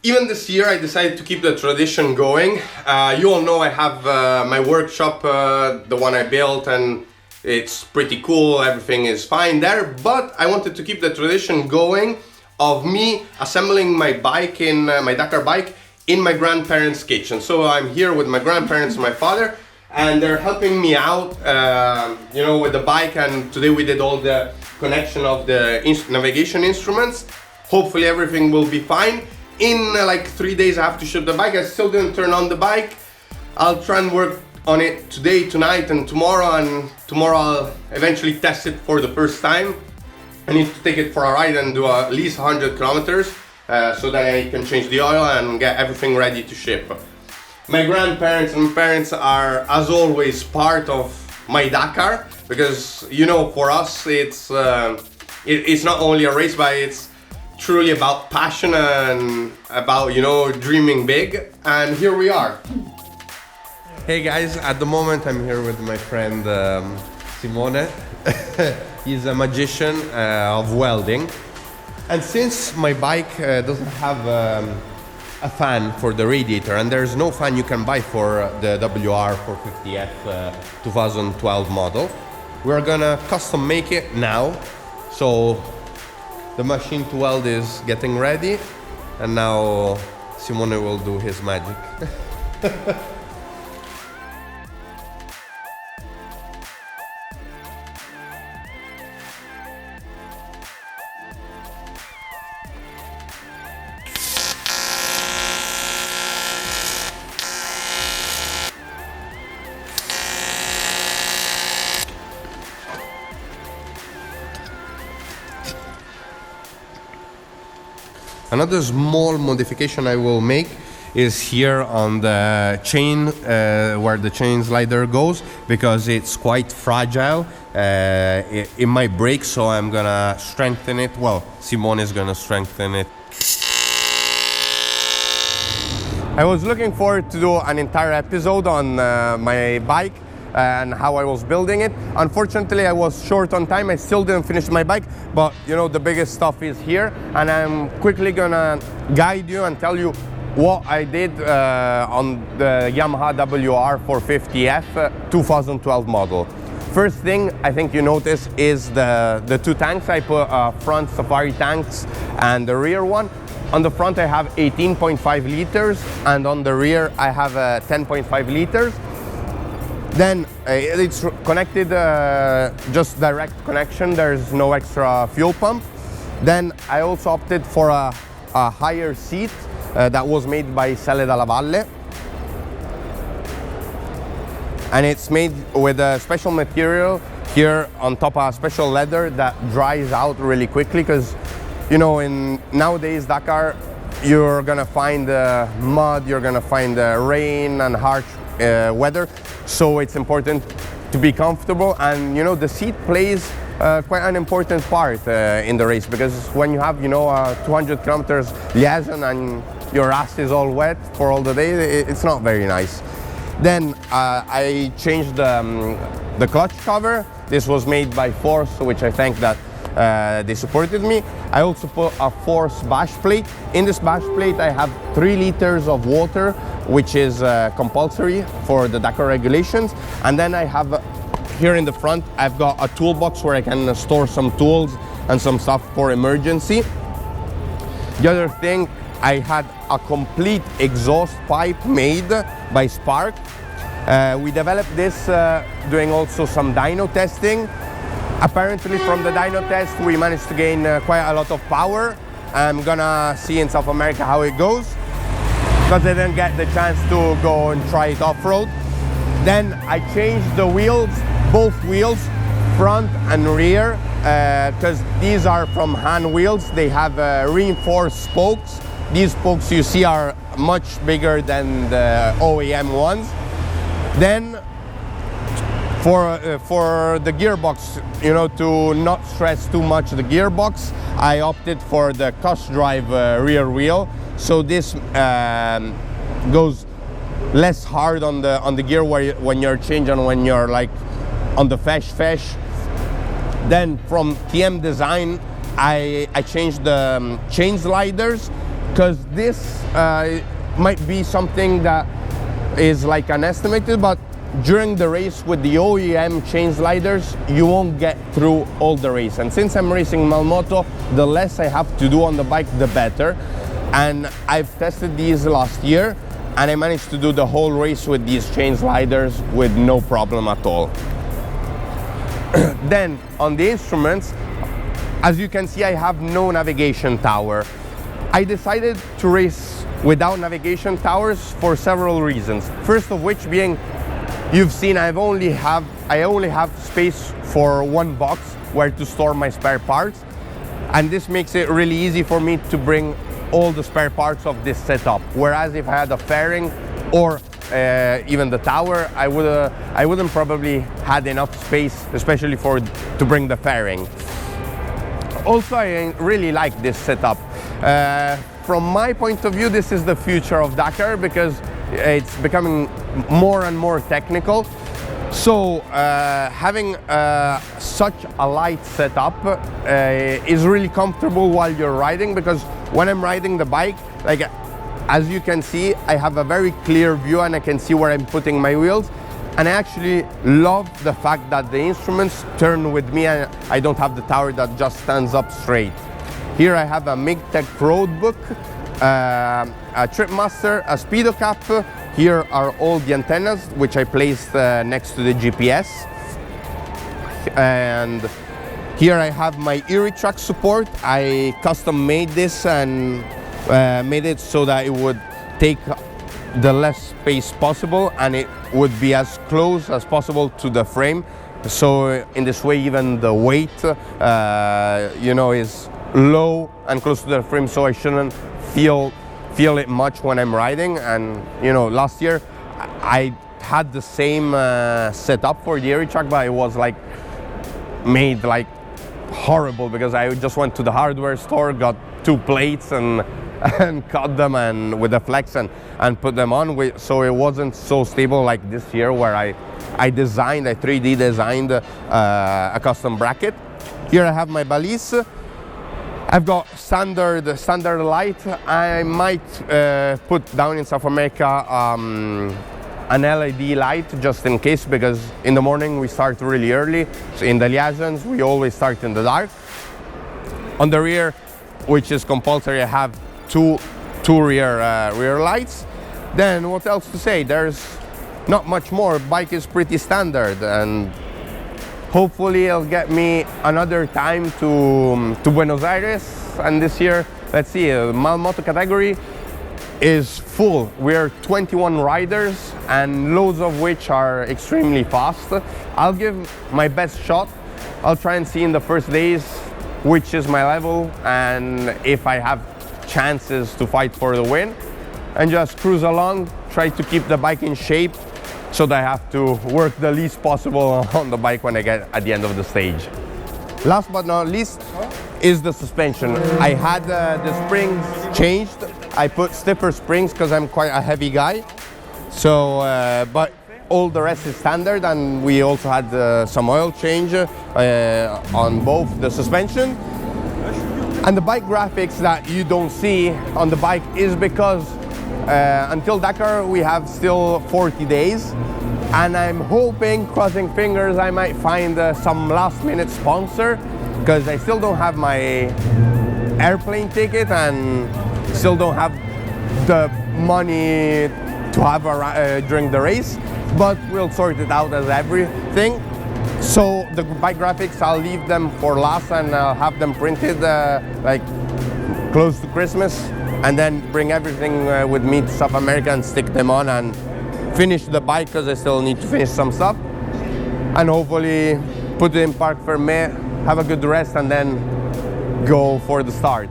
Even this year I decided to keep the tradition going. You all know I have my workshop, the one I built, and it's pretty cool, everything is fine there, but I wanted to keep the tradition going of me assembling my bike in my Dakar bike in my grandparents' kitchen. So I'm here with my grandparents and my father, and they're helping me out, you know, with the bike, and today we did all the connection of the navigation instruments. Hopefully everything will be fine. In like 3 days I have to ship the bike. I still didn't turn on the bike. I'll try and work on it today, tonight, and tomorrow I'll eventually test it for the first time. I need to take it for a ride and do at least 100 kilometers so that I can change the oil and get everything ready to ship. My grandparents and parents are, as always, part of my Dakar, because, you know, for us it's not only a race, but it's truly about passion and about, you know, dreaming big, and here we are. Hey guys, at the moment I'm here with my friend Simone. He's a magician of welding, and since my bike doesn't have a fan for the radiator, and there's no fan you can buy for the WR450F 2012 model, we're gonna custom make it now. So the machine to weld is getting ready, and now Simone will do his magic. Another small modification I will make is here on the chain where the chain slider goes, because it's quite fragile. It might break, so I'm gonna strengthen it. Well, Simone is gonna strengthen it. I was looking forward to do an entire episode on my bike and how I was building it. Unfortunately, I was short on time. I still didn't finish my bike, but you know, the biggest stuff is here, and I'm quickly gonna guide you and tell you what I did on the Yamaha WR450F 2012 model. First thing I think you notice is the two tanks. I put front Safari tanks and the rear one. On the front I have 18.5 liters, and on the rear I have 10.5 liters. Then it's connected, just direct connection, there's no extra fuel pump. Then I also opted for a higher seat that was made by Selle dalla Valle. And it's made with a special material here on top of a special leather that dries out really quickly, because, you know, in nowadays Dakar, you're gonna find mud, you're gonna find rain and harsh weather. So it's important to be comfortable, and you know, the seat plays quite an important part in the race, because when you have, you know, 200 kilometers liaison and your ass is all wet for all the day, it's not very nice. Then I changed the clutch cover. This was made by Force, which I thank that they supported me. I also put a Force bash plate. In this bash plate I have 3 liters of water, which is compulsory for the Dakar regulations. And then I have here in the front, I've got a toolbox where I can store some tools and some stuff for emergency. The other thing, I had a complete exhaust pipe made by Spark. We developed this doing also some dyno testing. Apparently from the dyno test we managed to gain quite a lot of power. I'm gonna see in South America how it goes, because I didn't get the chance to go and try it off-road. Then I changed the wheels, both wheels, front and rear, because these are from Han wheels. They have reinforced spokes. These spokes you see are much bigger than the OEM ones. Then for the gearbox, you know, to not stress too much the gearbox, I opted for the Cush Drive rear wheel. So this goes less hard on the gear when you're changing, when you're like on the fesh. Then from TM Design, I changed the chain sliders. because this might be something that is like unestimated, but during the race with the OEM chain sliders, you won't get through all the race. And since I'm racing Malmoto, the less I have to do on the bike, the better. And I've tested these last year, and I managed to do the whole race with these chain sliders with no problem at all. Then on the instruments, as you can see, I have no navigation tower. I decided to race without navigation towers for several reasons. First of which being, you've seen I only have space for one box where to store my spare parts, and this makes it really easy for me to bring all the spare parts of this setup. Whereas if I had a fairing or even the tower, I wouldn't probably had enough space, especially to bring the fairing. Also, I really like this setup. From my point of view, this is the future of Dakar because it's becoming more and more technical. So having such a light setup is really comfortable while you're riding, because when I'm riding the bike, like as you can see, I have a very clear view and I can see where I'm putting my wheels. And I actually love the fact that the instruments turn with me and I don't have the tower that just stands up straight. Here I have a MigTech Roadbook, a Tripmaster, a Speedo cap. Here are all the antennas, which I placed next to the GPS. And here I have my Erie track support. I custom made this and made it so that it would take the less space possible and it would be as close as possible to the frame. So in this way, even the weight, you know, is low and close to the frame, so I shouldn't feel it much when I'm riding. And you know, last year I had the same setup for the Erie track, but it was like made like horrible because I just went to the hardware store, got 2 plates and cut them and with a flex and put them on, so it wasn't so stable like this year where I 3D designed a custom bracket. Here I have my balise. I've got standard light. I might put down in South America an LED light just in case, because in the morning we start really early. So in the liaisons we always start in the dark. On the rear, which is compulsory, I have two rear lights. Then what else to say? There's not much more. Bike is pretty standard, and hopefully it'll get me another time to Buenos Aires. And this year, let's see, Malmoto category is full. We're 21 riders and loads of which are extremely fast. I'll give my best shot. I'll try and see in the first days which is my level and if I have chances to fight for the win, and just cruise along, try to keep the bike in shape so that I have to work the least possible on the bike when I get at the end of the stage. Last but not least is the suspension. I had the springs changed. I put stiffer springs because I'm quite a heavy guy. So, but all the rest is standard, and we also had some oil change on both the suspension. And the bike graphics that you don't see on the bike is because until Dakar we have still 40 days, and I'm hoping, crossing fingers, I might find some last-minute sponsor, because I still don't have my airplane ticket and still don't have the money to have during the race, but we'll sort it out as everything. So the bike graphics, I'll leave them for last, and I'll have them printed like close to Christmas, and then bring everything with me to South America and stick them on and finish the bike, because I still need to finish some stuff, and hopefully put it in parc fermé, have a good rest, and then go for the start.